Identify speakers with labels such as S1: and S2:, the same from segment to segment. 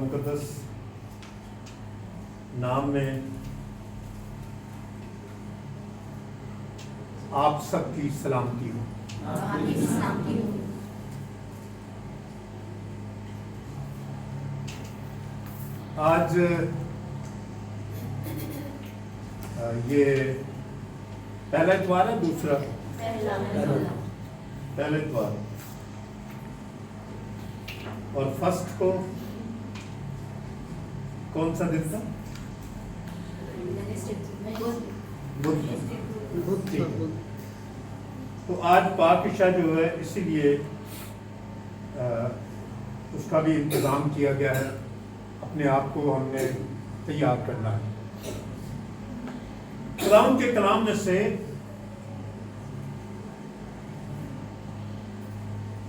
S1: मुकद्दस नाम में आप सबकी सलामती हो। आज ये पहला इतवार है, दूसरा पहला इतवार, और फर्स्ट को कौन सा दिन था? बुध। तो आज पाक इशा जो है, इसीलिए उसका भी इंतज़ाम किया गया है। अपने आप को हमने तैयार करना है। खुदावंद के कलाम में से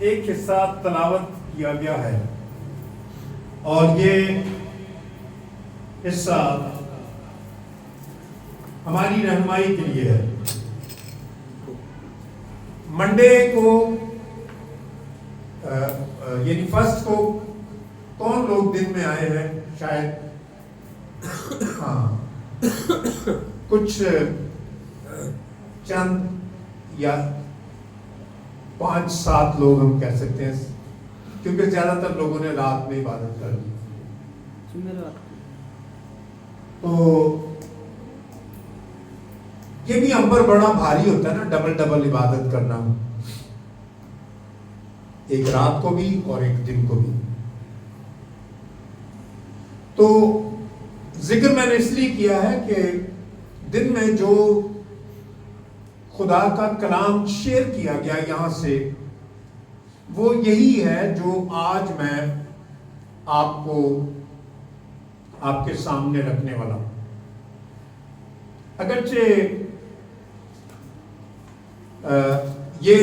S1: एक हिस्सा तलावत किया गया है और ये हिस्सा हमारी रहनुमाई के लिए है। मंडे को यानी फर्स्ट को कौन लोग दिन में आए हैं? शायद कुछ चंद या 5-7 लोग हम कह सकते हैं, क्योंकि ज्यादातर लोगों ने रात में इबादत कर ली। तो ये भी हम पर बड़ा भारी होता है ना, डबल इबादत करना, एक रात को भी और एक दिन को भी। तो जिक्र मैंने इसलिए किया है कि दिन में जो खुदा का कलाम शेयर किया गया यहां से, वो यही है जो आज मैं आपको आपके सामने रखने वाला हूं। अगरचे ये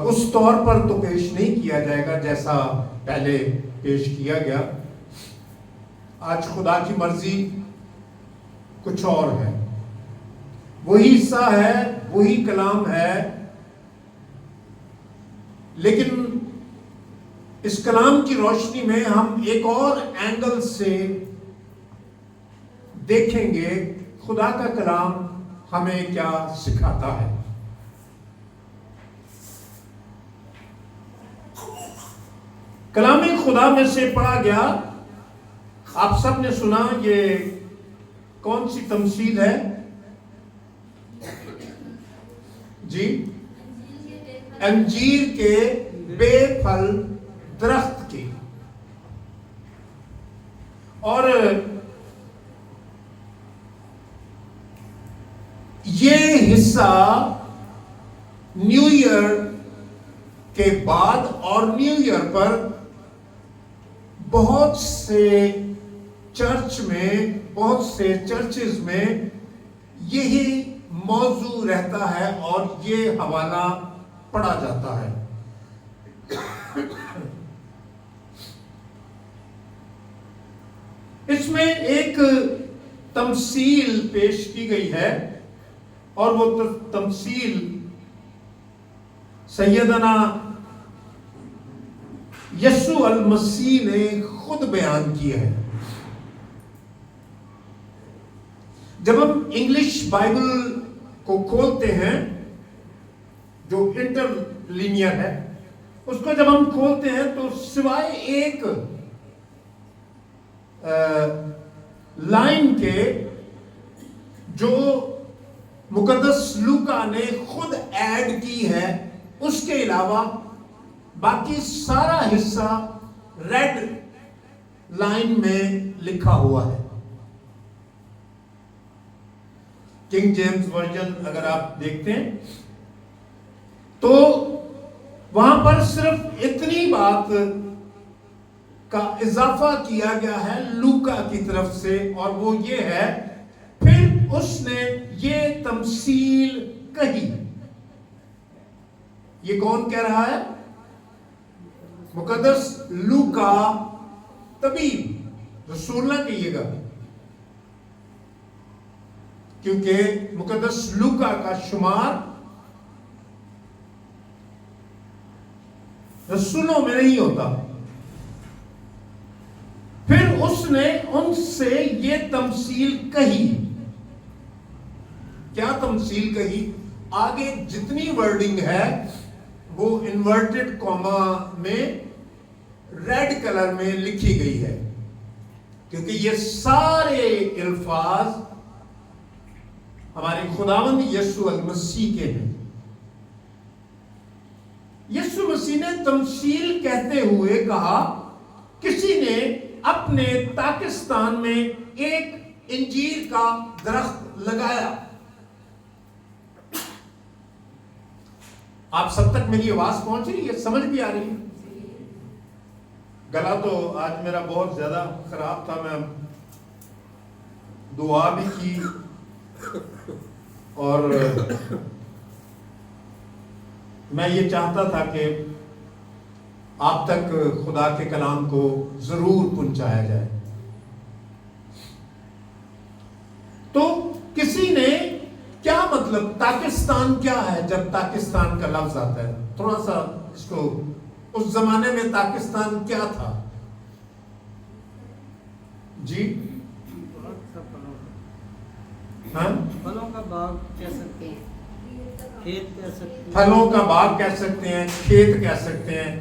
S1: उस तौर पर तो पेश नहीं किया जाएगा जैसा पहले पेश किया गया। आज खुदा की मर्जी कुछ और है, वही हिस्सा है, वही कलाम है, लेकिन इस कलाम की रोशनी में हम एक और एंगल से देखेंगे खुदा का कलाम हमें क्या सिखाता है। कलामी खुदा में से पढ़ा गया, आप सब ने सुना, ये कौन सी तमसील है जी? अंजीर के बेफल दरख्त की। और ये हिस्सा न्यू ईयर के बाद और न्यू ईयर पर बहुत से चर्च में, बहुत से चर्चेज में यही मौजू रहता है और ये हवाला पढ़ा जाता है। इसमें एक तमसील पेश की गई है और वो तमसील सैयदना यस्सु अल मसीह ने खुद बयान की है। जब हम इंग्लिश बाइबल को खोलते हैं, जो इंटरलिनियर है, उसको जब हम खोलते हैं तो सिवाय एक लाइन के जो मुकद्दस लूका ने खुद ऐड की है, उसके अलावा बाकी सारा हिस्सा रेड लाइन में लिखा हुआ है। किंग जेम्स वर्जन अगर आप देखते हैं तो वहां पर सिर्फ इतनी बात का इजाफा किया गया है लूका की तरफ से, और वो ये है, फिर उसने ये तमसील कही। ये कौन कह रहा है? मुकद्दस लूका तबीब, रसूल ना कहिएगा, क्योंकि मुकद्दस लूका का शुमार रसूलों में नहीं होता। उसने उनसे ये तमसील कही। क्या तमसील कही? आगे जितनी वर्डिंग है वो इन्वर्टेड कॉमा में रेड कलर में लिखी गई है, क्योंकि ये सारे अल्फाज हमारे खुदावंद यीशु मसीह के हैं। यीशु मसीह ने तमसील कहते हुए कहा, किसी ने अपने पाकिस्तान में एक इंजीर का दरख्त लगाया। आप सब तक मेरी आवाज पहुंच रही है? समझ भी आ रही है? गला तो आज मेरा बहुत ज्यादा खराब था, मैं दुआ भी की और मैं ये चाहता था कि आप तक खुदा के कलाम को जरूर पहुंचाया जाए। तो किसी ने, क्या मतलब, पाकिस्तान क्या है? जब पाकिस्तान का लफ्ज आता है, थोड़ा सा इसको, उस जमाने में पाकिस्तान क्या था जी? हाँ?
S2: फलों का बाग कह सकते हैं, खेत कह सकते हैं,
S1: फलों का बाग कह सकते हैं, खेत कह सकते हैं,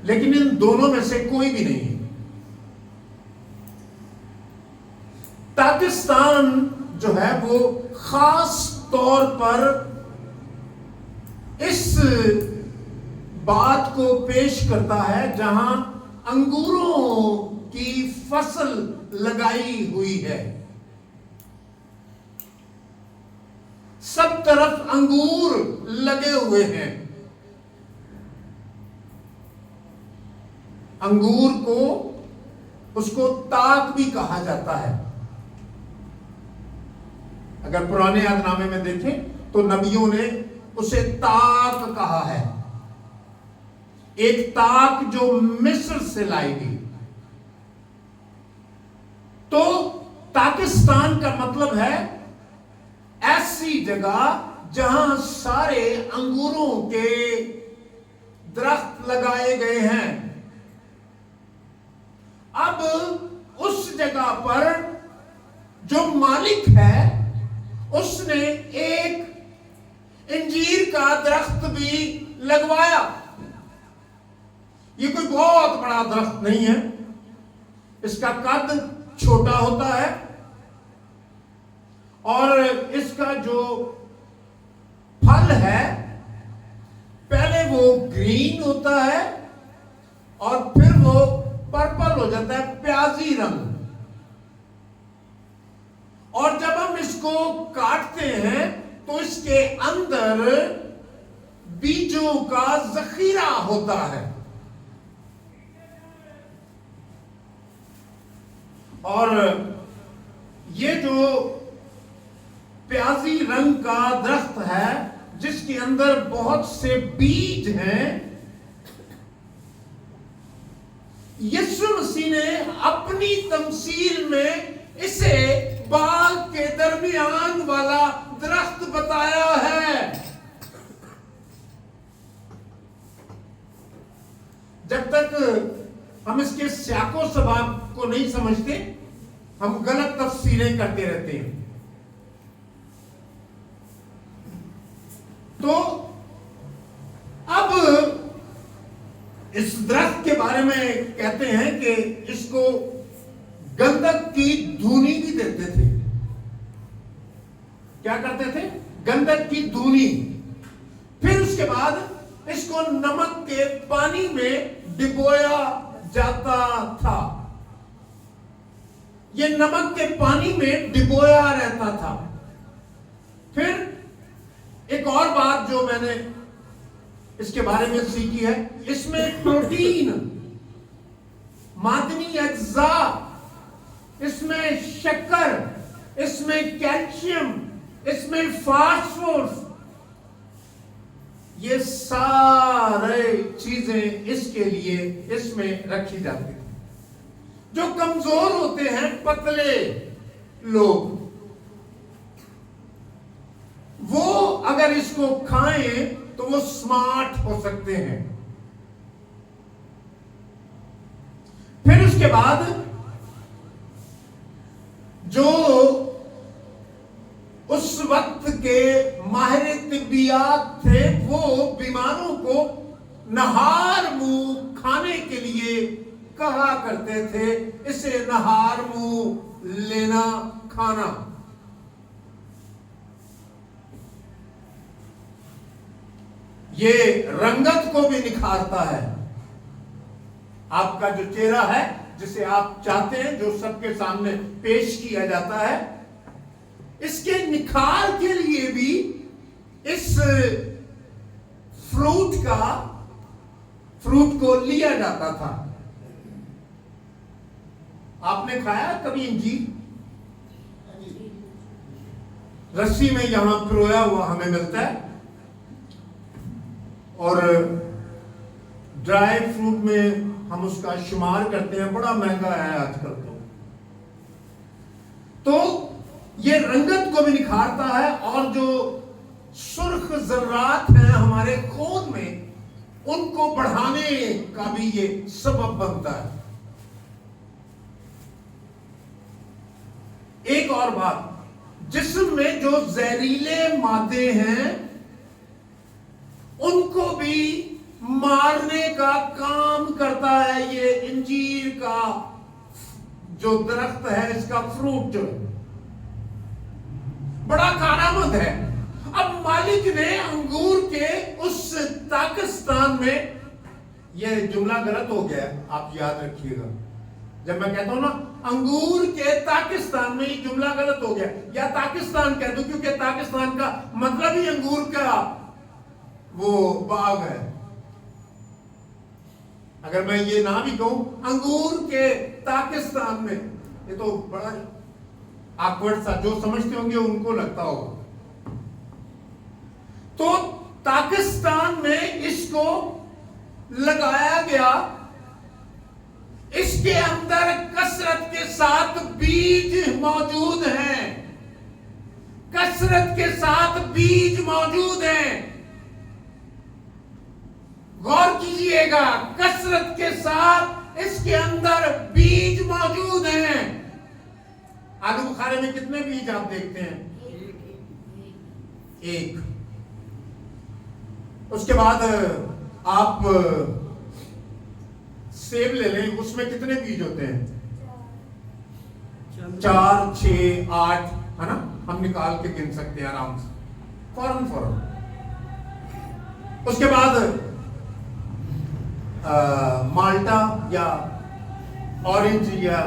S1: लेकिन इन दोनों में से कोई भी नहीं है। पाकिस्तान जो है वो खास तौर पर इस बात को पेश करता है जहां अंगूरों की फसल लगाई हुई है। सब तरफ अंगूर लगे हुए हैं। अंगूर को, उसको ताक भी कहा जाता है। अगर पुराने यादनामे में देखें तो नबियों ने उसे ताक कहा है। एक ताक जो मिस्र से लाई गई। तो पाकिस्तान का मतलब है ऐसी जगह जहां सारे अंगूरों के दरख्त लगाए गए हैं। अब उस जगह पर जो मालिक है उसने एक इंजीर का दरख्त भी लगवाया। ये कोई बहुत बड़ा दरख्त नहीं है, इसका कद छोटा होता है और इसका जो फल है पहले वो ग्रीन होता है और फिर वो पर्पल हो जाता है, प्याजी रंग। और जब हम इसको काटते हैं तो इसके अंदर बीजों का जखीरा होता है और ये जो प्याजी रंग का दरख्त है जिसके अंदर बहुत से बीज हैं, यीशु मसीह ने अपनी तमसील में इसे बाग के दरमियान वाला दरख्त बताया है। जब तक हम इसके स्याको सबाब को नहीं समझते हम गलत तफसीरें करते रहते हैं। तो अब इस दरख्त के बारे में कहते हैं कि इसको गंधक की धूनी भी देते थे। क्या करते थे? गंधक की धूनी। फिर उसके बाद इसको नमक के पानी में डिबोया जाता था। ये नमक के पानी में डिबोया रहता था। फिर एक और बात जो मैंने इसके बारे में सीखी है, इसमें प्रोटीन, मादनी अज्जा, इसमें शक्कर, इसमें कैल्शियम, इसमें फास्फोरस, ये सारे चीजें इसके लिए इसमें रखी जाती है। जो कमजोर होते हैं, पतले लोग, वो अगर इसको खाएं तो वो स्मार्ट हो सकते हैं। फिर उसके बाद जो उस वक्त के माहिर तिब्बियात थे वो बीमारों को नहार मुंह खाने के लिए कहा करते थे, इसे नहार मुंह लेना खाना। ये रंगत को भी निखारता है। आपका जो चेहरा है जिसे आप चाहते हैं, जो सबके सामने पेश किया जाता है, इसके निखार के लिए भी इस फ्रूट को लिया जाता था। आपने खाया कभी इंजीर? रस्सी में यहां पिरोया हुआ हमें मिलता है, और ड्राई फ्रूट में हम उसका शुमार करते हैं, बड़ा महंगा है आजकल। तो ये रंगत को भी निखारता है, और जो सुर्ख जर्रात हैं हमारे खून में, उनको बढ़ाने का भी ये सबब बनता है। एक और बात, जिस्म में जो जहरीले मादे हैं उनको भी मारने का काम करता है ये इंजीर का जो दरख्त है, इसका फ्रूट जो है बड़ा कारआमद है। अब मालिक ने अंगूर के उस ताकिस्तान में, यह जुमला गलत हो गया, आप याद रखिएगा, जब मैं कहता हूं ना अंगूर के ताकिस्तान में, ये जुमला गलत हो गया, या पाकिस्तान कह दो, क्योंकि पाकिस्तान का मतलब ही अंगूर का वो बाग है। अगर मैं ये ना भी कहूं अंगूर के पाकिस्तान में, ये तो बड़ा awkward सा, जो समझते होंगे उनको लगता होगा। तो पाकिस्तान में इसको लगाया गया, इसके अंदर कसरत के साथ बीज मौजूद हैं, कसरत के साथ बीज मौजूद हैं। गौर कीजिएगा, कसरत के साथ इसके अंदर बीज मौजूद हैं। आलू बुखारे में कितने बीज आप देखते हैं? एक। उसके बाद आप सेब ले लें, उसमें कितने बीज होते हैं? 4, 6, 8, है ना? हम निकाल के गिन सकते हैं आराम से, फौरन। उसके बाद माल्टा या ऑरेंज, या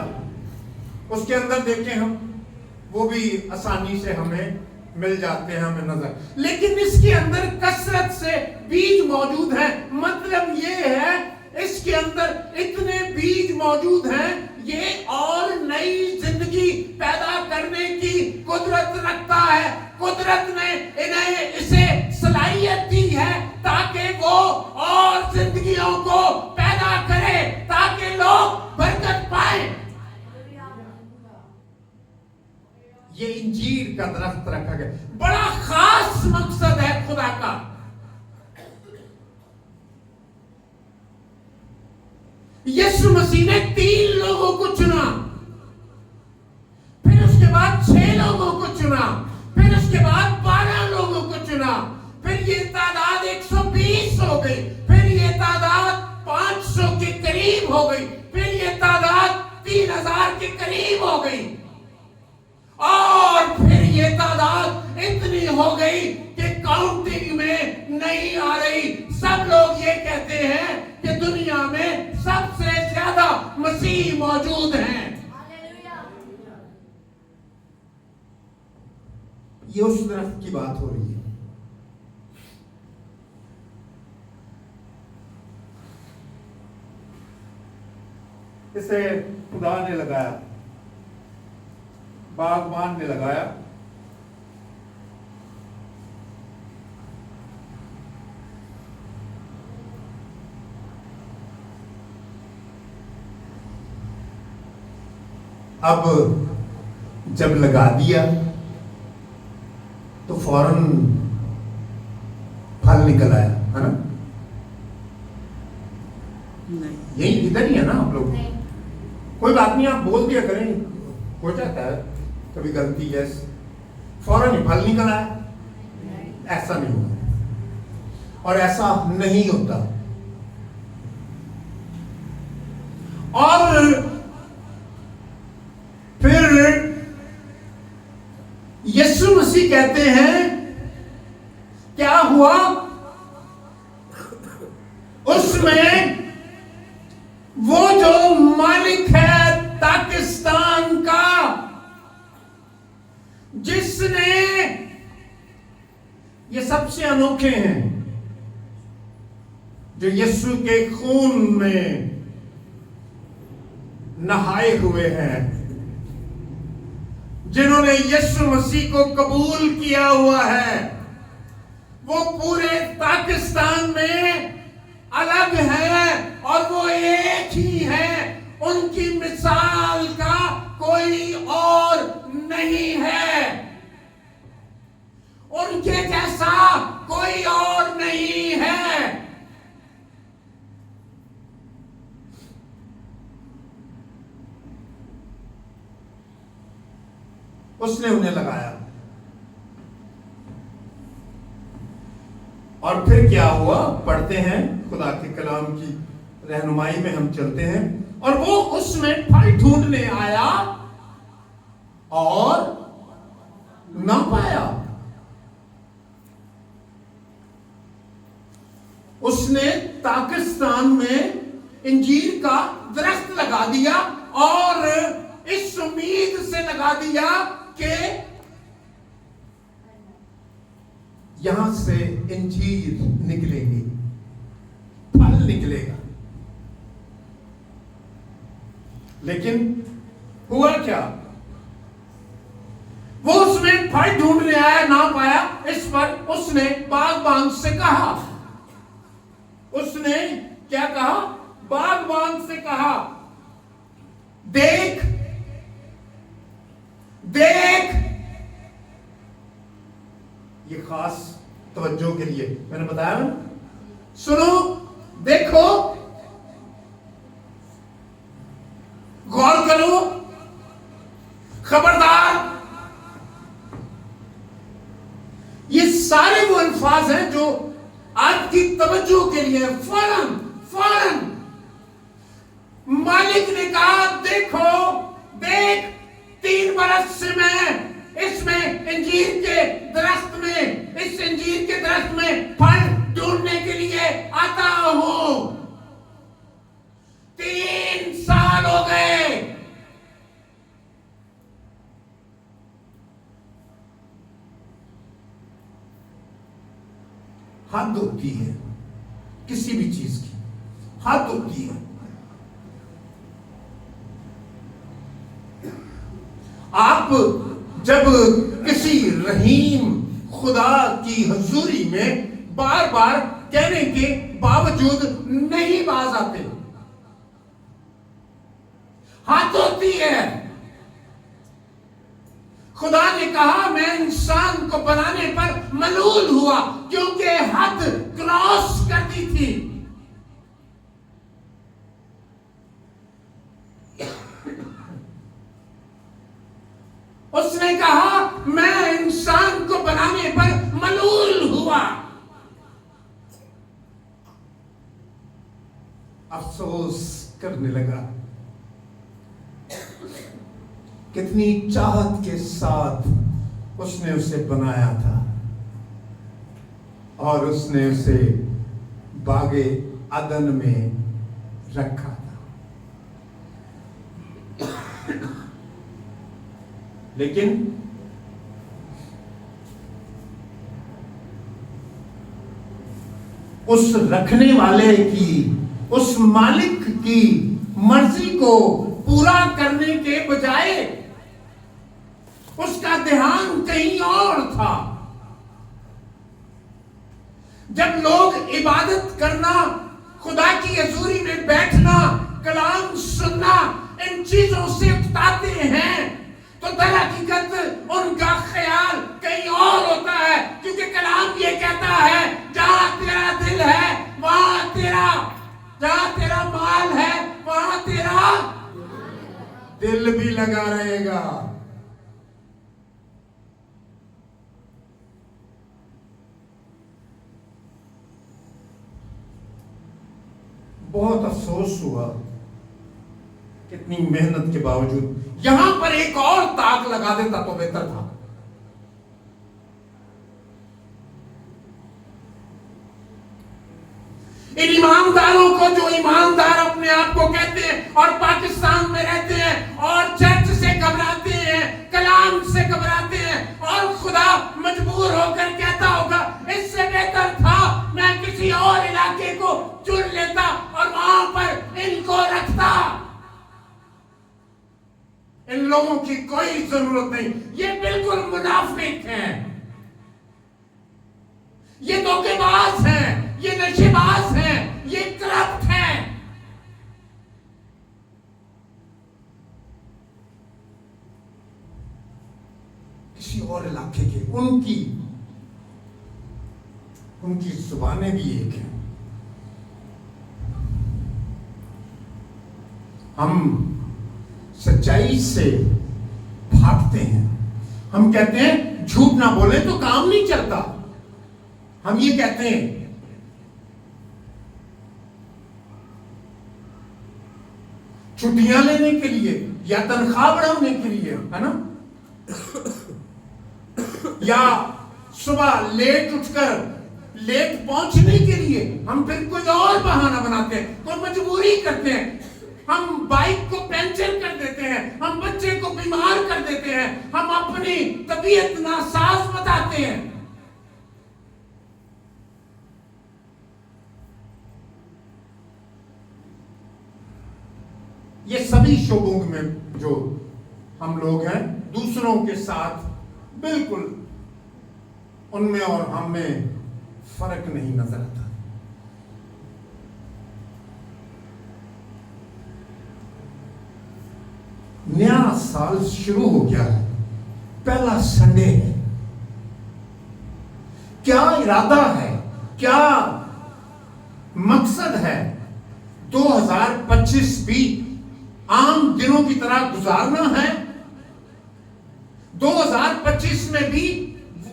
S1: उसके अंदर देखें हम, वो भी आसानी से हमें मिल जाते हैं, हमें नजर। लेकिन इसके अंदर कसरत से बीज मौजूद हैं। मतलब ये है, इसके अंदर इतने बीज मौजूद हैं, ये और नई जिंदगी पैदा करने की कुदरत रखता है। कुदरत ने इन्हें इसे सलाहियत दी है ताकि वो और जिंदगियों को पैदा करे, ताकि लोग बरकत पाए। ये इंजीर का दरख्त रखा गया, बड़ा खास मकसद है खुदा का। यीशु मसीह ने 3 लोगों को चुना, फिर उसके बाद 6 लोगों को चुना, फिर उसके बाद 12 लोगों को चुना, फिर ये तादाद 120 हो गई, फिर ये तादाद 500 के करीब हो गई, फिर ये तादाद 3000 के करीब हो गई, और फिर ये तादाद इतनी हो गई कि काउंटिंग में नहीं आ रही। सब लोग ये कहते हैं कि दुनिया में सबसे ज्यादा मसीह मौजूद हैं। ये उस दरख्त की बात हो रही है। इसे खुदा ने लगाया, बागबान ने लगाया, अब जब लगा दिया तो फौरन फल निकल आया, है ना?
S2: नहीं,
S1: यही इधर ही है ना आप लोग? कोई बात नहीं, आप बोल दिया करें, हो जाता है कभी गलती, यस, फौरन ही फल निकल आया, ऐसा नहीं होता और ऐसा नहीं होता। और फिर यीशु मसीह कहते हैं क्या हुआ, उसमें वो जो मालिक है पाकिस्तान का, जिसने, ये सबसे अनोखे हैं जो यीशु के खून में नहाए हुए हैं, जिन्होंने यीशु मसीह को कबूल किया हुआ है, वो पूरे पाकिस्तान में अलग है और वो एक ही है, उनकी मिसाल का कोई और नहीं है, उनके जैसा कोई और नहीं है। उसने उन्हें लगाया और फिर क्या हुआ, पढ़ते हैं, खुदा के कलाम की रहनुमाई में हम चलते हैं, और वो उसमें फल ढूंढने आया और ना पाया। उसने पाकिस्तान में इंजीर का दरख्त लगा दिया और इस उम्मीद से लगा दिया कि यहां से इंजीर निकलेंगी, फल निकलेगा। लेकिन हुआ क्या, वो उसमें फल ढूंढने आया, ना पाया। इस पर उसने बागबान से कहा, उसने क्या कहा, बागबान से कहा, देख देख, ये खास तवज्जो के लिए मैंने बताया ना, सुनो, देखो, गौर करो, खबरदार। ये सारे वो अल्फाज हैं जो आपकी तवज्जो के लिए फौरन फौरन मालिक ने कहा, देखो देख, 3 बरस से मैं इसमें इंजीर के दरख्त में, इस इंजीर के दरख्त में फल ढूंढने के लिए आता हूं। 3 साल हो गए। हद होती है किसी भी चीज की, हद होती है। आप जब किसी रहीम खुदा की हुजूरी में बार बार कहने के बावजूद नहीं बाज आते, हाथ होती है। खुदा ने कहा, मैं इंसान को बनाने पर मलूल हुआ क्योंकि हद क्रॉस कर दी थी। उसने कहा, मैं इंसान को बनाने पर मलूल हुआ। अफसोस करने लगा, कितनी चाहत के साथ उसने उसे बनाया था और उसने उसे बागे अदन में रखा था। लेकिन उस रखने वाले की, उस मालिक की मर्जी को पूरा करने के बजाय उसका ध्यान कहीं और था। जब लोग इबादत करना, खुदा की हजूरी में बैठना, कलाम सुनना, इन चीजों से उकताते हैं तो दर हकीकत उनका ख्याल कहीं और होता है, क्योंकि कलाम ये कहता है, जहां तेरा दिल है वहां तेरा, जहां तेरा माल है वहां तेरा दिल भी लगा रहेगा। बहुत अफसोस हुआ, कितनी मेहनत के बावजूद यहां पर एक और ताक लगा देता तो बेहतर था। इन ईमानदारों को, जो ईमानदार अपने आप को कहते हैं और पाकिस्तान में रहते हैं और चर्च से घबराते हैं, कलाम से घबराते हैं, और खुदा मजबूर होकर कहता होगा इससे बेहतर था मैं किसी और इलाके को चुन लेता और वहां पर इनको रखता। इन लोगों की कोई जरूरत नहीं, ये बिल्कुल मुनाफिक हैं, ये धोखेबाज हैं, ये नशेबाज हैं, ये करप्ट हैं। किसी और इलाके के, उनकी जुबानें भी एक हैं। हम सच्चाई से भागते हैं, हम कहते हैं झूठ ना बोले तो काम नहीं चलता। हम ये कहते हैं छुट्टियां लेने के लिए या तनख्वाह बढ़ाने के लिए, है ना, या सुबह लेट उठकर लेट पहुंचने के लिए हम फिर कोई और बहाना बनाते हैं, कोई मजबूरी करते हैं। हम बाइक को पंचर कर देते हैं, हम बच्चे को बीमार कर देते हैं, हम अपनी तबीयत नासाज बताते हैं। ये सभी शोबों में जो हम लोग हैं, दूसरों के साथ बिल्कुल उनमें और हम में फर्क नहीं नजर आता। नया साल शुरू हो गया है, पहला संडे है। क्या इरादा है, क्या मकसद है? 2025 भी आम दिनों की तरह गुजारना है, 2025 में भी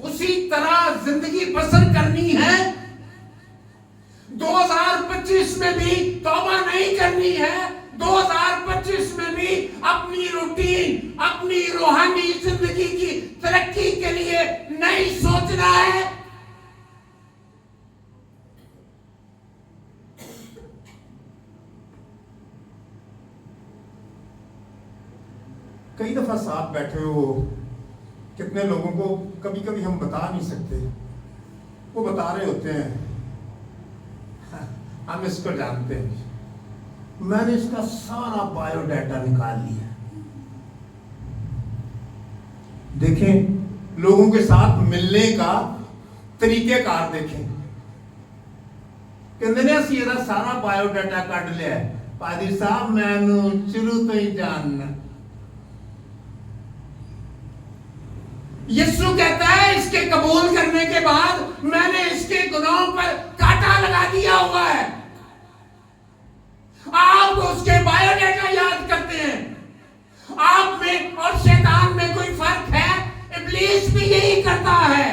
S1: उसी तरह जिंदगी बसर करनी है, 2025 में भी तौबा नहीं करनी है, 2025 में भी अपनी रूटीन, अपनी रूहानी जिंदगी की तरक्की के लिए नहीं सोचना है। कई दफा साथ बैठे हो, कितने लोगों को कभी कभी हम बता नहीं सकते, वो बता रहे होते हैं हम इसको जानते हैं, मैंने इसका सारा बायोडाटा निकाल लिया। देखें, लोगों के साथ मिलने का तरीकेकार देखें। कहते ने असं ਇਹਦਾ सारा बायोडाटा ਕੱਢ लिया, पादी साहब मैनू शुरू तो ही जानना। यीशु कहता है इसके कबूल करने के बाद मैंने इसके गुनाहों पर कांटा लगा दिया हुआ है। आप उसके बायोडाटा याद करते हैं। आप में और शैतान में कोई फर्क है? इब्लीस भी यही करता है,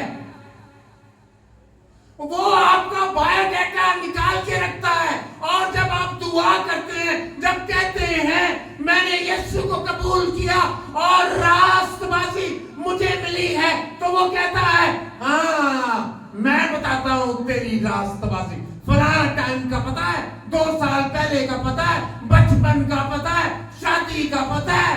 S1: वो आपका बायोडाटा निकाल के रखता है। और जब आप दुआ करते हैं, जब कहते हैं मैंने यीशु को कबूल किया और रास्तबाजी मुझे मिली है, तो वो कहता है हाँ मैं बताता हूं तेरी रास्तबाजी। फलाना टाइम का पता है, 2 साल पहले का पता है, बचपन का पता है, शादी का पता है।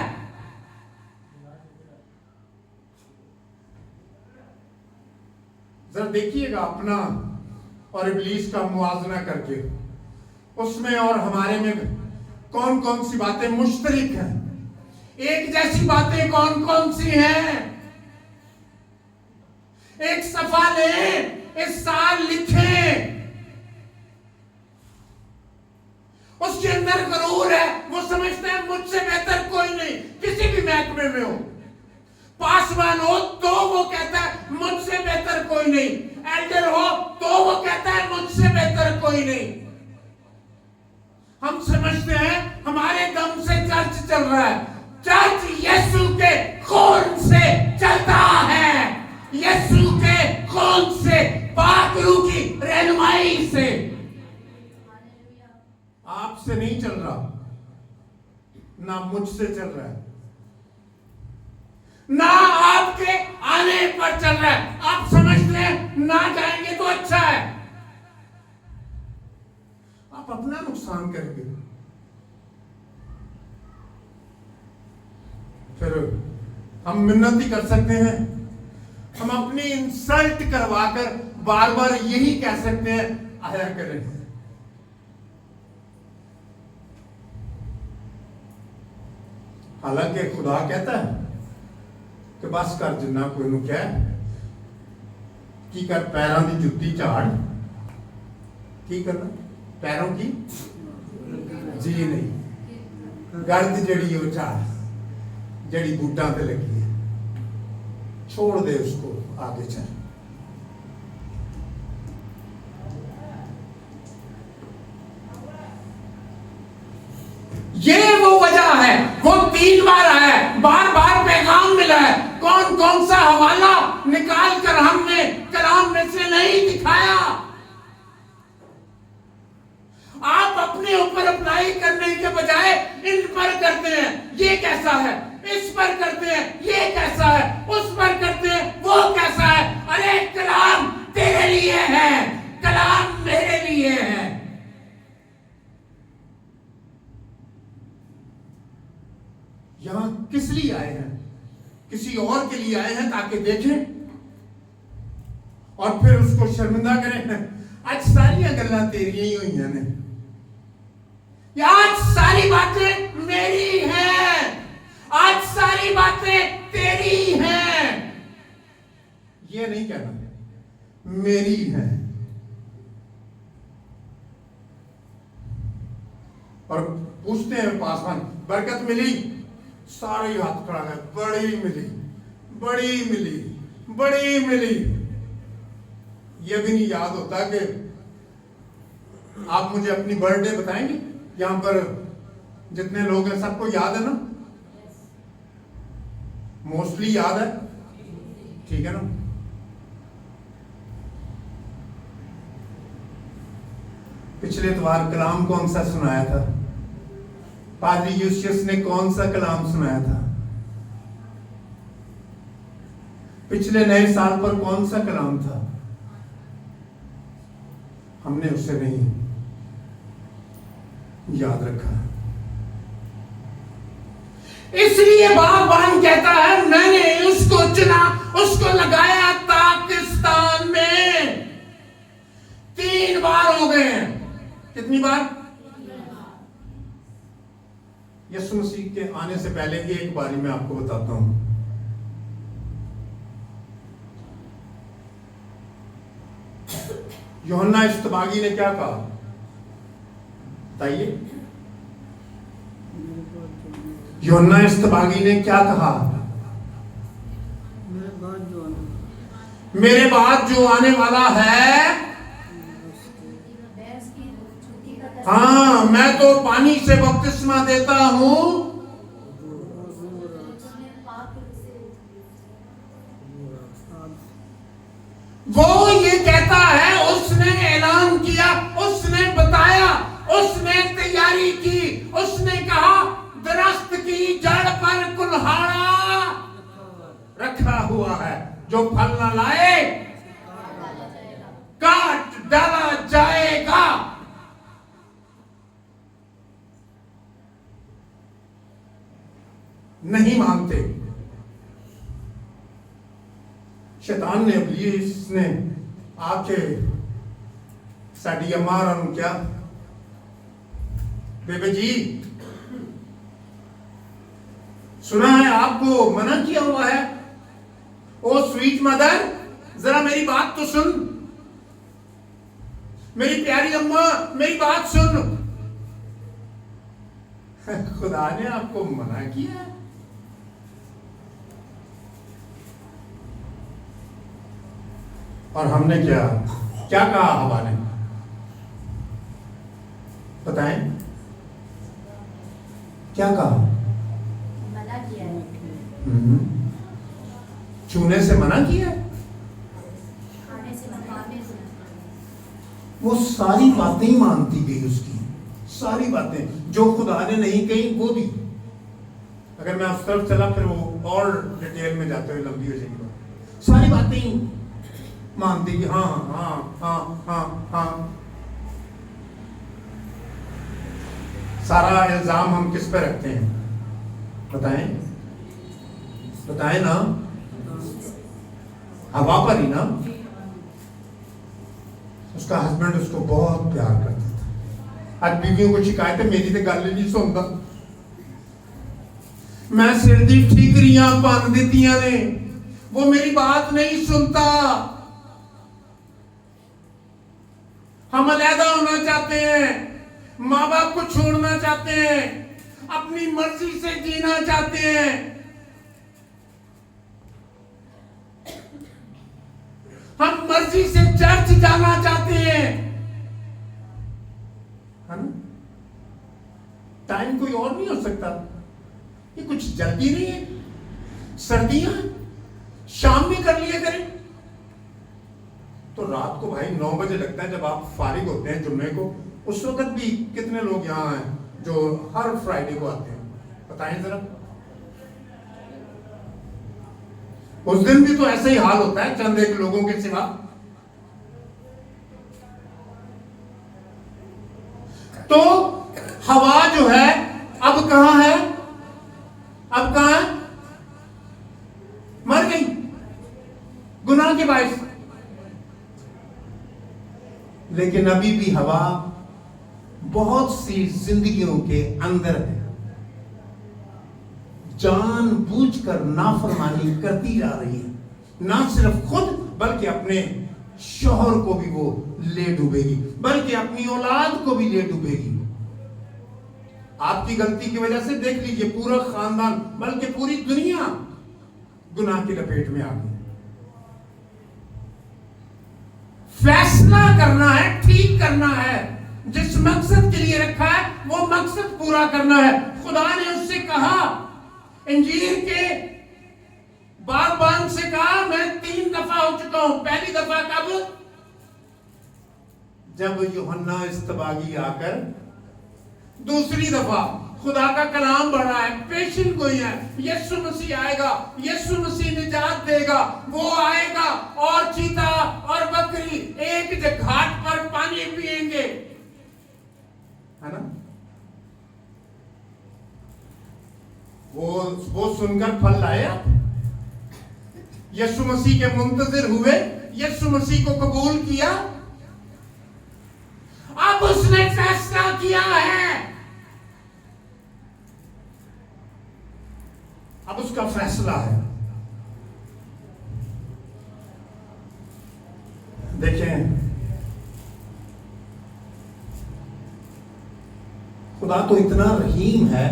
S1: जरा देखिएगा अपना और इब्लीस का मुआवजा करके, उसमें और हमारे में कौन कौन सी बातें मुश्तरिक हैं, एक जैसी बातें कौन कौन सी हैं। एक सफा ले, इस साल लिखें, उसके अंदर गरूर है, वो समझते हैं मुझसे बेहतर कोई नहीं, किसी भी महकमे में हो। पासवान हो तो वो कहता है मुझसे बेहतर कोई नहीं, एल्डर हो तो वो कहता है मुझसे बेहतर कोई नहीं। हम समझते हैं हमारे दम से चर्च चल रहा है। रहा, ना मुझसे चल रहा है, ना आपके आने पर चल रहा है। आप समझते हैं ना जाएंगे तो अच्छा है, आप अपना नुकसान करेंगे। फिर हम मिन्नत ही कर सकते हैं, हम अपनी इंसल्ट करवाकर बार बार यही कह सकते हैं आया करें। हालांकि खुदा कहता है कि बस कर जिन्ना कोई नु कह की कर पैरों की जुत्ती झाड़, की करना पैरों की जी नहीं, गर्द जड़ी वो झाड़ जड़ी बूटा पे लगी है, छोड़ दे उसको, आगे चल। ये वो वजह है, वो 3 बार आया है, बार बार पैगाम मिला है। कौन कौन सा हवाला निकाल कर हमने कलाम में से नहीं दिखाया। आप अपने ऊपर अप्लाई करने के बजाय इन पर करते हैं, ये कैसा है, इस पर करते हैं, ये कैसा है, उस पर करते हैं, वो कैसा है। अरे कलाम तेरे लिए है, कलाम मेरे लिए है। यहां किस लिए आए हैं? किसी और के लिए आए हैं ताकि देखें और फिर उसको शर्मिंदा करें। आज सारिया गल्लां तेरियां ही हुई ने, आज सारी बातें मेरी हैं, आज सारी बातें तेरी हैं। ये नहीं कहना मेरी हैं। और पूछते हैं पासवान बरकत मिली, सारे हाथ खड़ा है, बड़ी मिली, बड़ी मिली, बड़ी मिली। ये भी नहीं याद होता कि आप मुझे अपनी बर्थडे बताएंगे। यहां पर जितने लोग हैं सबको याद है ना? मोस्टली याद है, ठीक है ना? पिछले इतवार कलाम कौन सा सुनाया था? पादरी यूशियस ने कौन सा कलाम सुनाया था? पिछले नए साल पर कौन सा कलाम था? हमने उसे नहीं याद रखा। इसलिए बागबान कहता है मैंने उसको चुना, उसको लगाया पाकिस्तान में। 3 बार हो गए हैं। कितनी बार? यीशु मसीह के आने से पहले एक बारी मैं आपको बताता हूं। यूहन्ना इस्तबागी ने क्या कहा बताइए? यूहन्ना इस्तबागी ने क्या कहा? मेरे बाद जो आने वाला है, हाँ, मैं तो पानी से बपतिस्मा देता हूं, वो ये कहता है, उसने ऐलान किया, उसने बताया, उसने तैयारी की, उसने कहा दरख्त की जड़ पर कुल्हाड़ा रखा हुआ है, जो फल न लाए काट डाला जाएगा। नहीं मानते। शैतान ने, इब्लीस ने आके साडी अम्मा और क्या बेबे जी सुना है आपको मना किया हुआ है। ओ स्वीट मदर, जरा मेरी बात तो सुन, मेरी प्यारी अम्मा मेरी बात सुन। खुदा ने आपको मना किया है? और हमने क्या क्या कहा? हवा ने बताएं क्या कहा?
S3: मना किया है।
S1: छूने से मना किया,
S3: खाने से मना किया।
S1: वो सारी बातें ही मानती गई उसकी। सारी बातें जो खुदा ने नहीं कही वो भी। अगर मैं उस तरफ चला फिर वो और डिटेल में जाते हुए लंबी हो जाएगी। सारी बातें ही मानते कि हाँ हाँ हाँ हाँ हाँ। सारा इल्जाम हम किस पे रखते हैं बताएं? बताएं ना, हवा पर ही ना। उसका हस्बैंड उसको बहुत प्यार करता था। आज बीवियों को शिकायत है मेरी तो गल नहीं सुनता, मैं सिर दी ठीकरियां भन दित्तियां ने, वो मेरी बात नहीं सुनता। हम अलहदा होना चाहते हैं, माँ बाप को छोड़ना चाहते हैं, अपनी मर्जी से जीना चाहते हैं। हम मर्जी से चर्च जाना चाहते हैं, है ना? टाइम कोई और नहीं हो सकता। ये कुछ जल्दी नहीं है, सर्दियां शाम में कर लिया करें। तो रात को भाई 9 बजे लगता है जब आप फारिग होते हैं जुम्मे को, उस वक्त भी कितने लोग यहाँ हैं जो हर फ्राइडे को आते हैं? बताएं जरा। उस दिन भी तो ऐसे ही हाल होता है चंद एक लोगों के सिवा। तो हवा जो है अब कहां है? अब कहां है? मर गई गुनाह के बायस। लेकिन अभी भी हवा बहुत सी जिंदगियों के अंदर है, जानबूझकर नाफरमानी करती जा रही है। ना सिर्फ खुद बल्कि अपने शौहर को भी वो ले डूबेगी, बल्कि अपनी औलाद को भी ले डूबेगी। आपकी गलती की वजह से देख लीजिए पूरा खानदान बल्कि पूरी दुनिया गुनाह की लपेट में आ गई। फैसला करना है, ठीक करना है, जिस मकसद के लिए रखा है वो मकसद पूरा करना है। खुदा ने उससे कहा, इंजीर के बागबान से कहा, मैं 3 दफा हो चुका हूं। पहली दफा कब? जब यूहन्ना इस्तबागी आकर, दूसरी दफा खुदा का कलाम बढ़ा है, पेशन गोई है, यीशु मसीह आएगा, यीशु मसीह निजात देगा, वो आएगा और चीता और बकरी एक घाट पर पानी पिएंगे, है ना? वो सुनकर फल लाए आप? यीशु मसीह के मुंतजिर हुए, यीशु मसीह को कबूल किया। अब उसने फैसला किया है, अब उसका फैसला है। देखें, खुदा तो इतना रहीम है,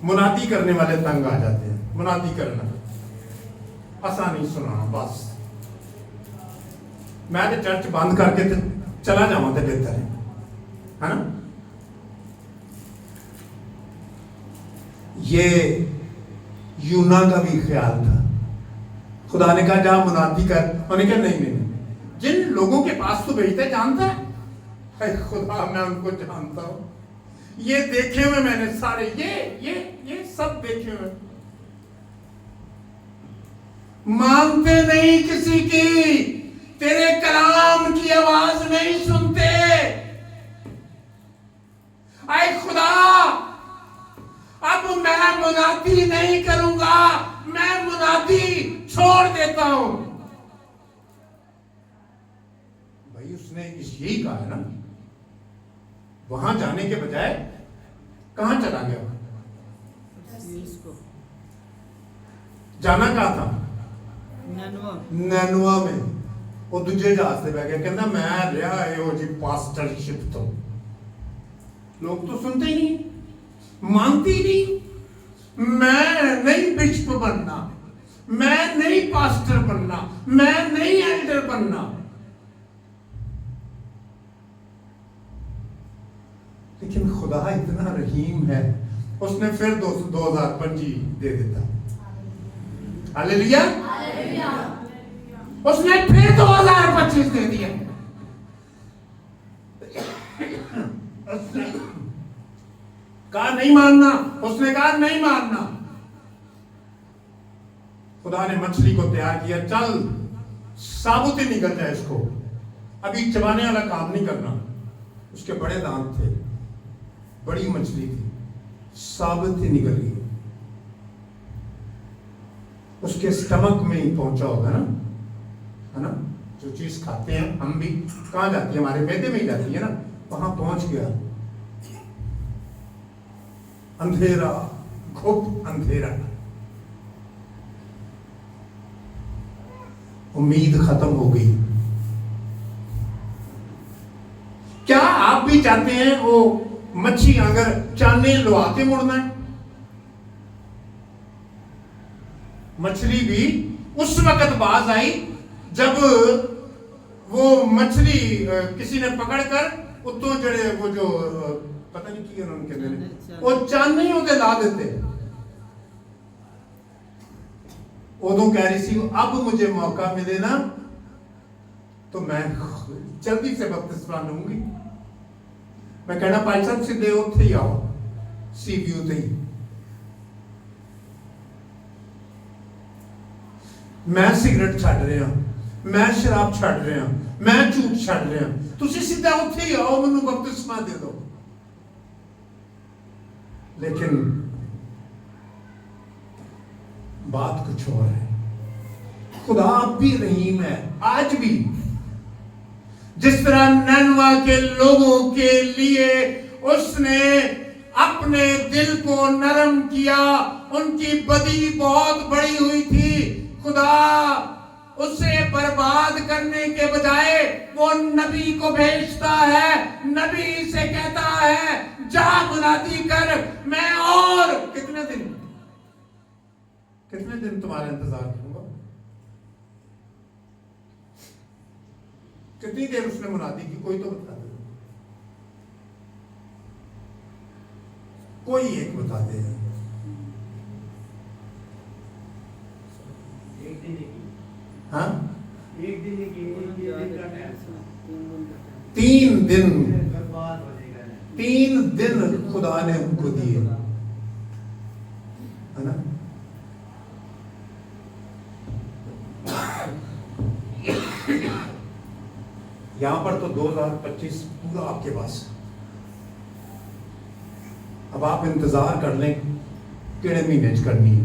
S1: मुनादी करने वाले तंग आ जाते हैं। मुनादी करना आसानी सुनाना, बस मैं तो चर्च बंद करके तो चला जाऊं तो बेहतर है ना? ये यूना का भी ख्याल था। खुदा ने कहा जा मुनादी कर, उन्होंने कहा नहीं नहीं, जिन लोगों के पास तो भेजते जानता है, खुदा मैं उनको जानता हूं, ये देखे हुए मैंने सारे, ये सब देखे हुए, मानते नहीं किसी की, तेरे कलाम की आवाज नहीं सुनते। आए खुदा, अब मैं मुनादी नहीं करूंगा, मैं मुनादी छोड़ देता हूं। भाई उसने यही कहा है ना, वहां जाने के बजाय कहां चला गया? जाना कहा था? नैनुआ में। वो दूजे जहाज से बह गया, कहना मैं रहा एहो जी पास्टरशिप। तो लोग तो सुनते ही नहीं, मानती नहीं। मैं नहीं बिशप बनना, मैं नहीं पास्टर बनना, मैं नहीं एल्डर बनना। लेकिन खुदा इतना रहीम है, उसने फिर 2025 दे देता। हालेलुया। उसने फिर 2025 दे दिया। कहा नहीं मानना, उसने कहा नहीं मानना। खुदा ने मछली को तैयार किया, चल साबुत ही निकल जाए इसको, अभी चबाने वाला काम नहीं करना। उसके बड़े दांत थे, बड़ी मछली थी, साबुत ही निकल गई। उसके स्टमक में ही पहुंचा होगा ना, है ना। जो चीज खाते हैं हम भी, कहां जाती है, हमारे मैदे में ही जाती है ना, वहां पहुंच गया। अंधेरा, खूब अंधेरा, उम्मीद खत्म हो गई। क्या आप भी चाहते हैं वो मच्छी अगर चांदे लुहाते मुड़ना है? मछली भी उस वक्त बाज आई जब वो मछली किसी ने पकड़कर उतो जड़े वो जो पता नहीं की उन्होंने कहते वो चांदनी होते ला देते। उदों कह रही थी अब मुझे मौका मिले ना तो मैं जल्दी से बपतिस्मा लूंगी। मैं कहना भाई साहब सीधे उत्थे ही आओ, सी व्यू ते ही। मैं सिगरेट छड़ रहा, मैं शराब छड़ रहा, मैं झूठ छड़ रहा, तुसी सीधा उत्थे ही आओ, मैनू बपतिस्मा दे दो। लेकिन बात कुछ और है। खुदा अब भी रहीम है, आज भी। जिस तरह नैनवा के लोगों के लिए उसने अपने दिल को नरम किया, उनकी बदी बहुत बड़ी हुई थी। खुदा उसे बर्बाद करने के बजाय वो नबी को भेजता है, नबी से कहता है जा मुनादी कर, मैं और कितने दिन तुम्हारा इंतजार करूंगा। कितनी देर उसने मुनादी की, कोई तो बता दे, कोई एक बता दे।
S4: एक दिन की,
S1: हाँ,
S4: एक दिन की,
S1: तीन दिन,
S4: बर्बाद हो जाएगा।
S1: 3 दिन खुदा ने उनको दिए, है ना। यहां पर तो 2025 पूरा आपके पास। अब आप इंतजार कर लें किड़े महीने करनी है,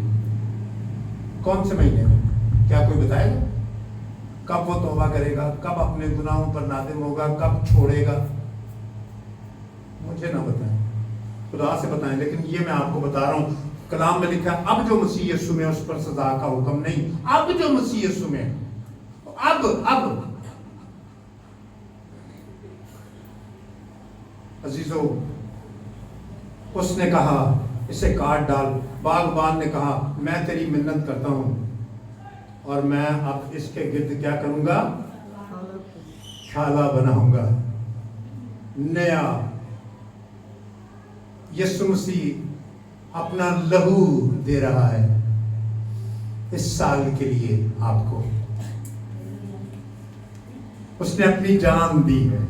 S1: कौन से महीने में, क्या कोई बताएगा? कब वो तौबा करेगा, कब अपने गुनाहों पर नादिम होगा, कब छोड़ेगा? मुझे ना बताएं, खुदा से बताएं। लेकिन ये मैं आपको बता रहा हूं, कलाम में लिखा अब जो मसीह यीशु में उस पर सजा का हुक्म नहीं, अब जो मसीह यीशु में, अब अजीजों, उसने कहा इसे काट डाल। बागबान ने कहा मैं तेरी मिन्नत करता हूं और मैं अब इसके गिर्द क्या करूंगा, खाला बनाऊंगा। नया यीशु मसीह अपना लहू दे रहा है इस साल के लिए आपको। उसने अपनी जान दी है,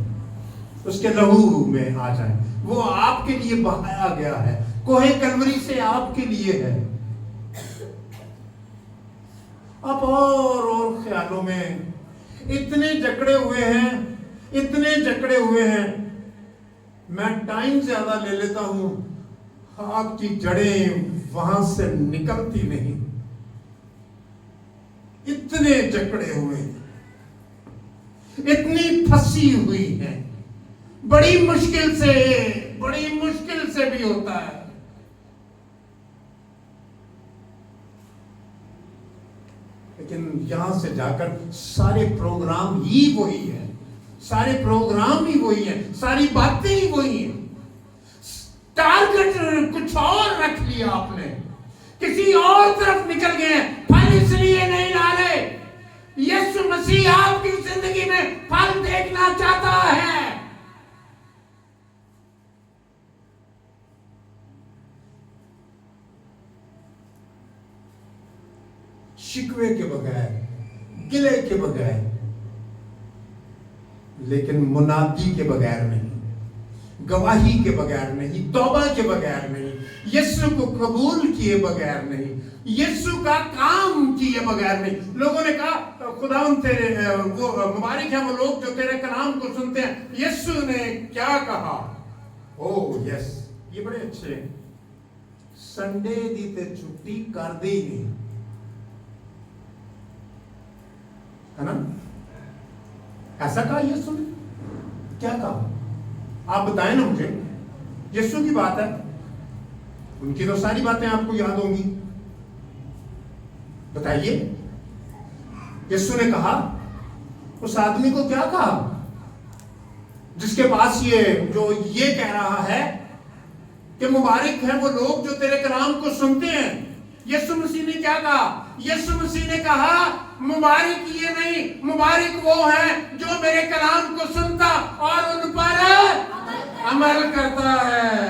S1: उसके लहू में आ जाए। वो आपके लिए बहाया गया है, कोहे कलवरी से आपके लिए है। आप और ख्यालों में इतने जकड़े हुए हैं, इतने जकड़े हुए हैं। मैं टाइम ज्यादा ले लेता हूं, आपकी जड़ें वहां से निकलती नहीं, इतने जकड़े हुए हैं, इतनी फंसी हुई है। बड़ी मुश्किल से भी होता है। लेकिन यहां से जाकर सारे प्रोग्राम ही वही है, सारे प्रोग्राम ही वही है, सारी बातें ही वही हैं। टारगेट कुछ और रख लिया आपने, किसी और तरफ निकल गए। फल इसलिए नहीं ला रहे, यीशु मसीह आपकी जिंदगी में फल देखना चाहता है। शिकवे के बगैर, गिले के बगैर, लेकिन मुनादी के बगैर नहीं। गवाही के बगैर नहीं, तौबा के बगैर नहीं, यीशु को कबूल किए बगैर नहीं, यीशु का काम किए बगैर नहीं। लोगों ने कहा खुदावंद तेरे वो मुबारक है वो लोग जो तेरे कलाम को सुनते हैं। यीशु ने क्या कहा? ओह यस, ये बड़े अच्छे हैं। संडे दी ते छुट्टी कर दी नहीं, है ना? ऐसा कहा यीशु ने? क्या कहा? आप बताएं ना मुझे। यीशु की बात है, उनकी तो सारी बातें आपको याद होंगी। बताइए, यीशु ने कहा, उस आदमी को क्या कहा जिसके पास ये कह रहा है कि मुबारक है वो लोग जो तेरे कलाम को सुनते हैं। यीशु मसीह ने क्या कहा? यीशु मसीह ने कहा मुबारक ये नहीं, मुबारक वो है जो मेरे कलाम को सुनता और उन पर अमल करता है।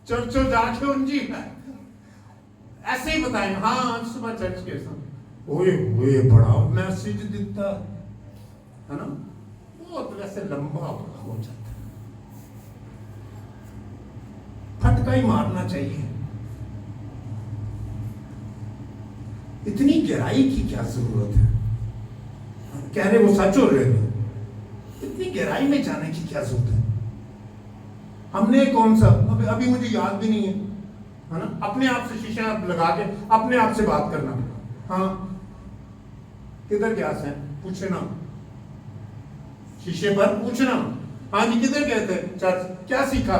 S1: चर्चों जाके उन जी ऐसे ही बताएं, हाँ सुबह चर्च के साथ ओए बड़ा मैसेज देता है ना, वो तो ऐसे लंबा हो जाता है। फटका ही मारना चाहिए। इतनी गहराई की क्या जरूरत है? कह रहे वो सच हो रहे थे, इतनी गहराई में जाने की क्या जरूरत है? हमने कौन सा अभी मुझे याद भी नहीं है ना? अपने आप से शीशा लगा के अपने आप से बात करना, हाँ किधर गया से पूछना, शीशे पर पूछना, हाँ जी किधर गए थे चर्च, क्या सीखा?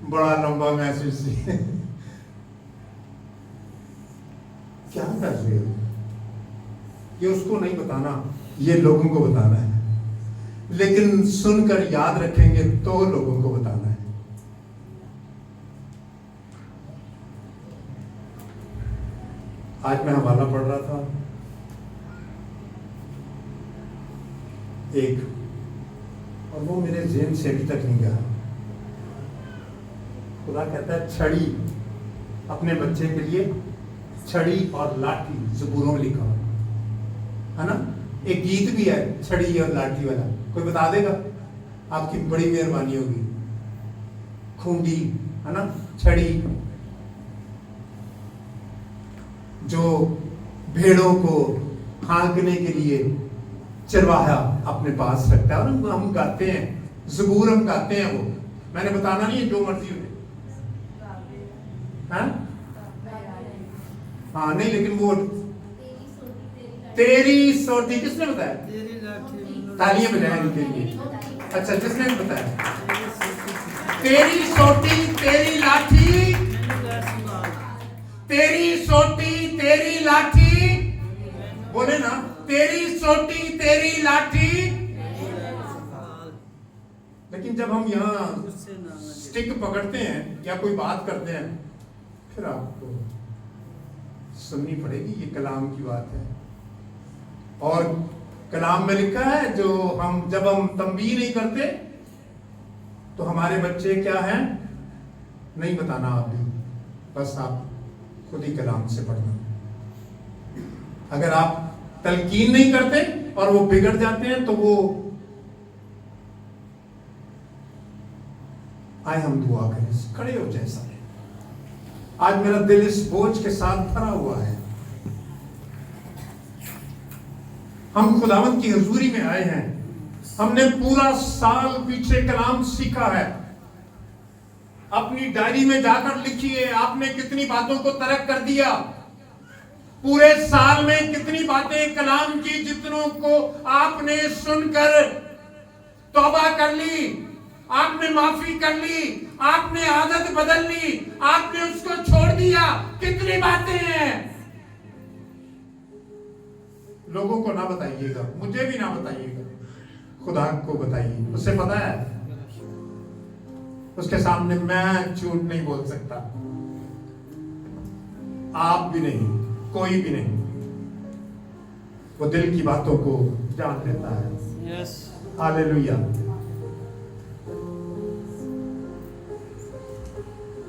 S1: बड़ा लंबा मैसेज क्या कर रहे हो? ये उसको नहीं बताना, ये लोगों को बताना है। लेकिन सुनकर याद रखेंगे तो लोगों को बताना है। आज मैं हवाला पढ़ रहा था एक, और वो मेरे ज़हन से अभी तक नहीं गया। खुदा कहता है छड़ी अपने बच्चे के लिए, छड़ी और लाठी ज़बूरों में लिखा है ना। एक गीत भी है छड़ी और लाठी वाला, कोई बता देगा? आपकी बड़ी मेहरबानी होगी। खूंटी है ना, छड़ी जो भेड़ों को हाँकने के लिए चरवाहा अपने पास रखता है। और हम गाते हैं, ज़बूर हम गाते हैं। वो मैंने बताना नहीं है, जो मर्जी हो। हाँ नहीं, लेकिन वो तेरी सोटी किसने बताया? तालियां बजाएं इनके लिए। अच्छा, जिसने बताया तेरी सोटी तेरी लाठी, तेरी सोटी तेरी लाठी, बोले ना तेरी सोटी तेरी लाठी। लेकिन जब हम यहाँ स्टिक पकड़ते हैं या कोई बात करते हैं, फिर आपको सुननी पड़ेगी। ये कलाम की बात है, और कलाम में लिखा है जो जब हम तंबीह नहीं करते तो हमारे बच्चे क्या हैं नहीं बताना। आप भी बस आप खुद ही कलाम से पढ़ना। अगर आप तलकीन नहीं करते और वो बिगड़ जाते हैं तो वो आए हम दुआ करें। खड़े हो जाए सारे। आज मेरा दिल इस बोझ के साथ भरा हुआ है। हम खुदावंद की हजूरी में आए हैं। हमने पूरा साल पीछे कलाम सीखा है। अपनी डायरी में जाकर लिखिए आपने कितनी बातों को तर्क कर दिया। पूरे साल में कितनी बातें कलाम की जितनों को आपने सुनकर तौबा कर ली, आपने माफी कर ली, आपने आदत बदल ली, आपने उसको छोड़ दिया। कितनी बातें हैं। लोगों को ना बताइएगा, मुझे भी ना बताइएगा, खुदा को बताइए। उसे पता है, उसके सामने मैं झूठ नहीं बोल सकता। आप भी नहीं, कोई भी नहीं। वो दिल की बातों को जान लेता है।
S2: Yes,
S1: hallelujah.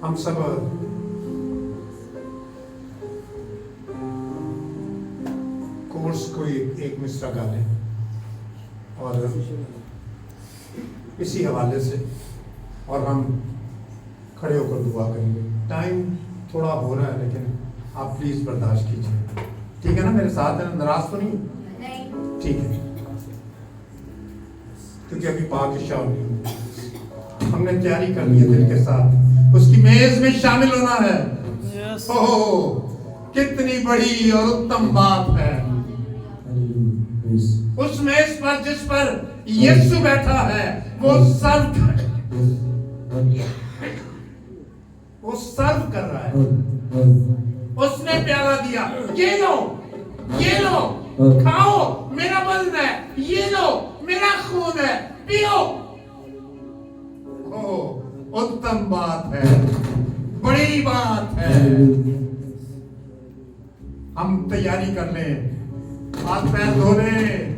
S1: हम सब कोर्स को एक मिसरा गा लें और इसी हवाले से और हम खड़े होकर दुआ करेंगे। टाइम थोड़ा हो रहा है लेकिन आप प्लीज बर्दाश्त कीजिए, ठीक है ना? मेरे साथ है, नाराज तो नहीं?
S3: नहीं।
S1: ठीक है, क्योंकि अभी पाक इशा होनी है, हमने तैयारी करनी है दिल के साथ, उसकी मेज में शामिल होना है। ओह कितनी बड़ी और उत्तम बात है, उस मेज पर जिस पर यीशु बैठा है वो सर्व कर रहा है। उसने प्याला दिया, ये लो खाओ, मेरा बदन है, ये लो मेरा खून है, पियो। ओह उत्तम बात है, बड़ी बात है। हम तैयारी कर लें, हाथ पैर धो लें।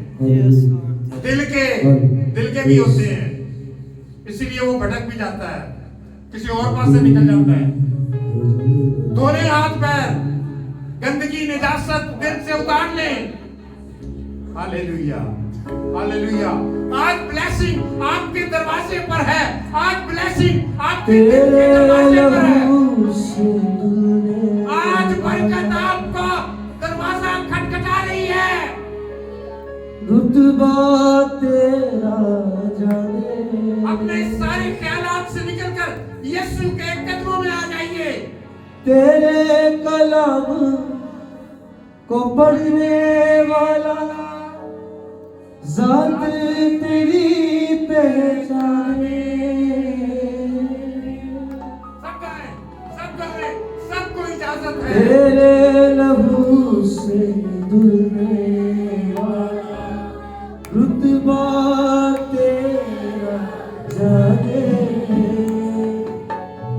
S1: दिल के भी होते हैं, इसीलिए वो भटक भी जाता है, किसी और पास से निकल जाता है। धोने हाथ पैर, गंदगी निजासत दिल से उतार लें। Hallelujah, hallelujah. आज ब्लेसिंग आपके दरवाजे पर है, आज ब्लेसिंग आपके दिल के दरवाजे पर है। आज बरकत आपका दरवाजा खटखटा रही है।
S5: रुतबा तेरा जाने,
S1: अपने सारे ख्यालात से निकलकर यीशु के कदमों में आ जाइए।
S5: तेरे कलाम को पढ़ने वाला जात तेरी पहचाने।
S1: सबको इजाजत है।
S5: तेरे लहू से धुलने वाला रुतबा तेरा जाने।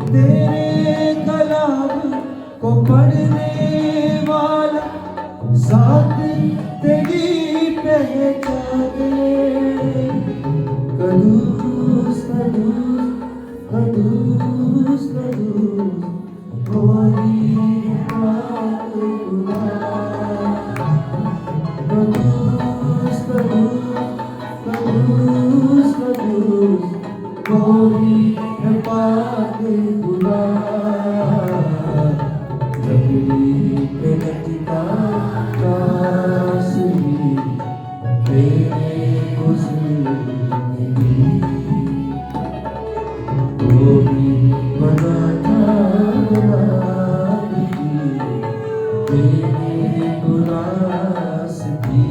S5: तेरे कलाम को पढ़ने वाला जात तेरी पहचाने। कदूस कदूस कदूस कदूस होली पाक खुदा। कदूस कदूस कदूस कदूस होली पाक खुदा। लकड़ी पे लटका कासली तेरे गुज़रने की। वो भी बना था तेरे गुनास की।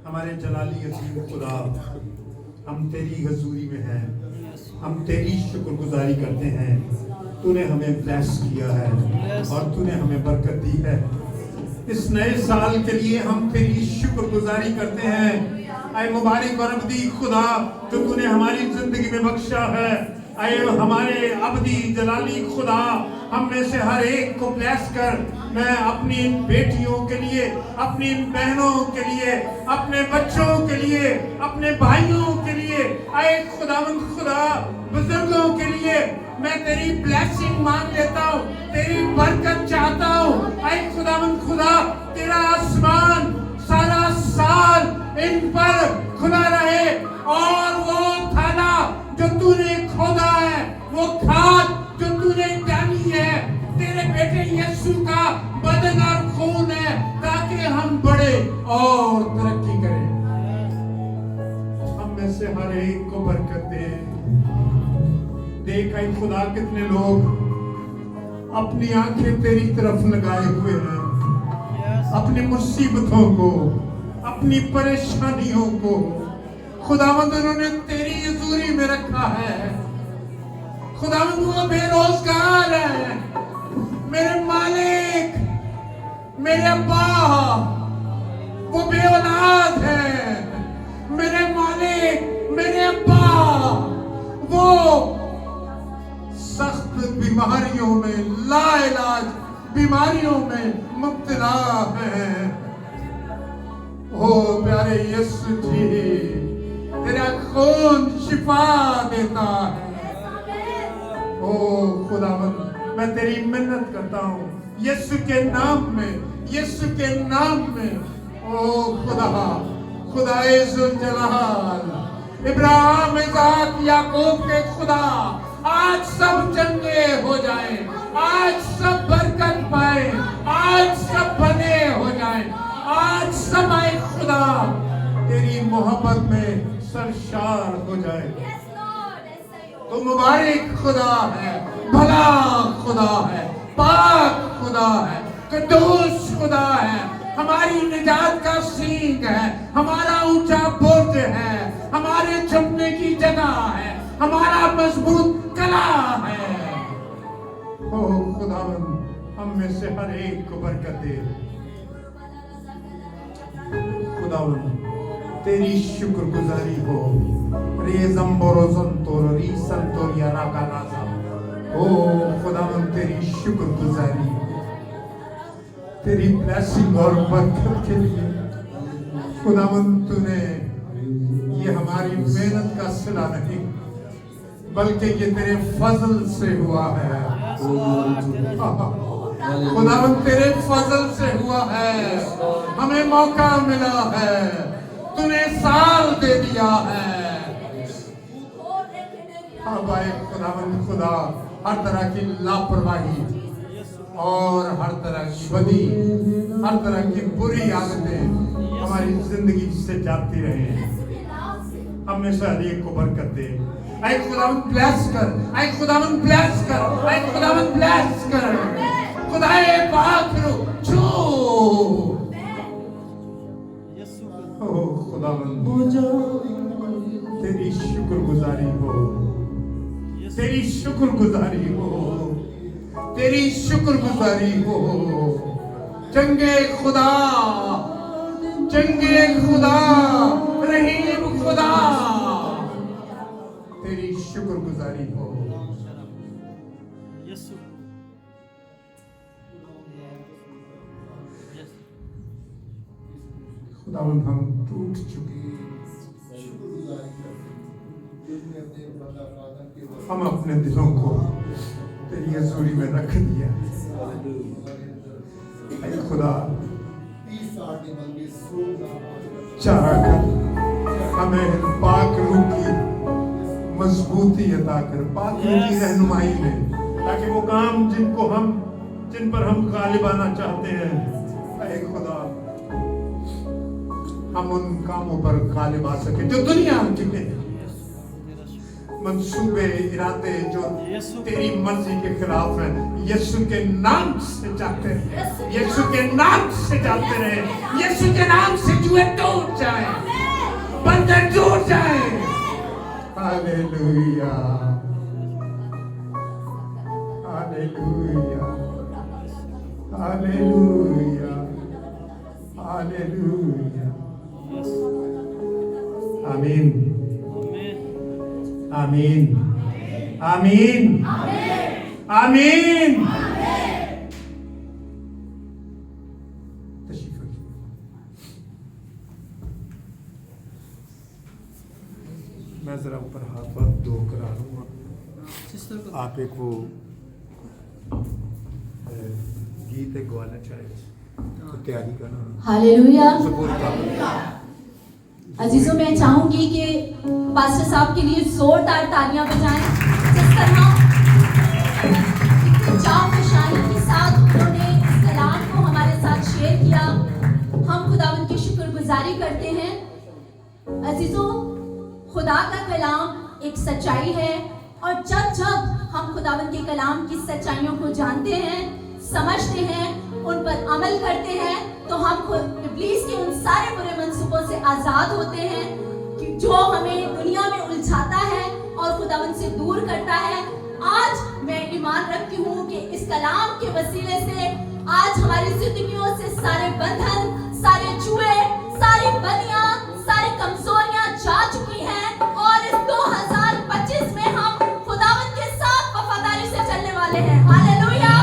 S1: हमारे जलाली अजीम खुदा, हम तेरी हजूरी में हैं, हम तेरी शुक्रगुजारी करते हैं। तूने हमें ब्लेस किया है और तूने हमें बरकत दी है। इस नए साल के लिए हम तेरी शुक्रगुजारी करते हैं। आए मुबारक और अब्दी खुदा जो तूने हमारी जिंदगी में बख्शा है। आए हमारे अब्दी जलाली खुदा, हम में से हर एक को ब्लेस कर। मैं अपनी इन बेटियों के लिए, अपनी इन बहनों के लिए, अपने बच्चों के लिए, अपने भाइयों के लिए, आए खुदावंद खुदा बुजुर्गों के लिए मैं तेरी ब्लेसिंग मांग लेता हूँ, तेरी बरकत चाहता हूँ। आए खुदावंद खुदा तेरा आसमान सारा साल इन पर खुला रहे और वो थाला जो तूने खोदा है, वो खाद जो तूने डाली है, तेरे बेटे यीशु का बदन और खून है, ताकि हम बढ़े और तरक्की करें। हम में से हर एक को बरकत दे। देख आई खुदा कितने लोग अपनी आंखें तेरी तरफ लगाए हुए हैं, अपनी मुसीबतों को, अपनी परेशानियों को खुदावंद उन्होंने तेरी हजूरी में रखा है। खुदावंद वो बेरोजगार है, मेरे मालिक, मेरे अब्बा वो बेऔलाद है, मेरे मालिक, मेरे अब्बा वो सख्त बीमारियों में, लाइलाज बीमारियों में मुब्तला है। ओ प्यारे यीशु जी, तेरा खून शिफा देता है। ओ खुदावंद मैं तेरी मिन्नत करता हूँ यीशु के नाम में, यीशु के नाम में। ओ खुदा, खुदाए जुलजलाल, इब्राहिम, इसाक, याकूब के खुदा, आज सब चंगे हो जाएं, आज सब बरकत पाए, आज सब बने हो जाएं, आज सब आए खुदा तेरी मोहब्बत में सरशार हो जाए।
S3: Yes, Lord. ऐसा ही हो।
S1: तो मुबारक खुदा है, भला खुदा है, पाक खुदा है, कदूस खुदा है, हमारी निजात का सींग है, हमारा ऊंचा बुर्ज है, हमारे छुपने की जगह है, हमारा मजबूत कला है। ओ खुदावन, हम में से हर एक को बरकत दे। खुदावन, तेरी शुक्रगुजारी हो। री संतोरिया रागानासा। ओ खुदावन, तेरी शुक्रगुजारी, तेरी ब्लेसिंग और बरकत के लिए खुदावन, तूने ये हमारी मेहनत का सिला नहीं, बल्कि ये तेरे फजल से हुआ है। खुदावन, तेरे फजल से हुआ है, हमें मौका मिला है, तूने साल दे दिया है। अब आए खुदावन खुदा, हर तरह की लापरवाही और हर तरह की बदी, हर तरह की बुरी आदतें हमारी जिंदगी से जाती रहे, हमेशा एक को बरकत दे। ऐ खुदावन ब्लेस कर, ऐ खुदावन ब्लेस कर, ऐ खुदावन ब्लेस कर। खुदाए पाक रू छू। ओ खुदावन, तेरी शुक्रगुजारी हो, तेरी शुक्रगुजारी हो, तेरी शुक्रगुजारी हो। चंगे खुदा, चंगे खुदा, रहीम खुदा, तेरी शुक्रगुजारी हो। खुदावन, हम टूट चुके हैं, हम अपने दिलों को तेरी हजूरी में रख दिया। ऐ खुदा, चाह कर हमें पाक रूह की मजबूती अता कर, पाक रूह की रहनुमाई में, ताकि वो काम जिन पर हम गालिबाना चाहते हैं, ऐ खुदा, हम उन कामों पर गालिब आ सके जो दुनिया के हैं, मंसूबे इरादे जो तेरी मर्जी के खिलाफ हैं, यीशु के नाम से जाते रहे, यीशु के नाम से जाते रहे, यीशु के नाम से जुए टूट जाए, बंधन टूट जाए। Hallelujah, hallelujah, hallelujah, hallelujah. आमीन, आमीन, आमीन, आमीन। तशरीफ रखिए। मैं जरा ऊपर हाथ धो करा लूँगा। आप एक वो गीत है गाना चाहे तो तैयारी करना।
S6: हालेलुया।
S1: सपोर्ट
S6: अजीजों, मैं चाहूंगी कि पास्टर साहब के लिए जोरदार तालियां बजाएं। जिस तरह जाम शाही के साथ उन्होंने इस कलाम को हमारे साथ शेयर किया, हम खुदावंद की शुक्रगुजारी करते हैं। अजीजों, खुदा का कलाम एक सच्चाई है, और जब हम खुदावंद के कलाम की सच्चाइयों को जानते हैं, समझते हैं, उन पर अमल करते हैं, तो हम खुद इब्लीस के उन सारे बुरे मंसूबों से आजाद होते हैं कि जो हमें दुनिया में उलझाता है और खुदावंद से दूर करता है। आज मैं ईमान रखती हूँ कि इस कलाम के वसीले से आज हमारी जिंदगियों से सारे बंधन, सारे जुए, सारी बदियां, सारी कमजोरियां जा चुकी हैं, और इस 2025 में हम खुदावंद के साथ वफादारी से चलने वाले हैं। हालेलुया।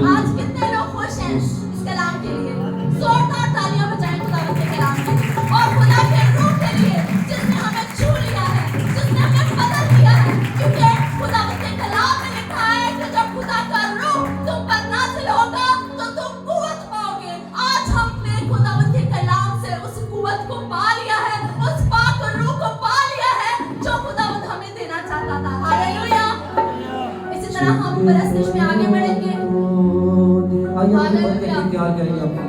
S6: आज कितने लोग खुश हैं इस कलाम के लिए? जोरदार तालियां बजाएं खुदावंद के कलाम के लिए, और खुदा के रूह के लिए जिसने हमें छू लिया है, जिसने हमें बदल दिया है, क्योंकि खुदावंद के कलाम में लिखा है कि जब खुदा खुदावंद के कलाम से उस कुव्वत को पा लिया है, उस पाक रूह को पा लिया है जो खुदावंद हमें देना चाहता था। हालेलुया। इसी तरह हम परस्तिश में आगे बढ़ेंगे।
S5: आइए हम तैयार करेंगे अपने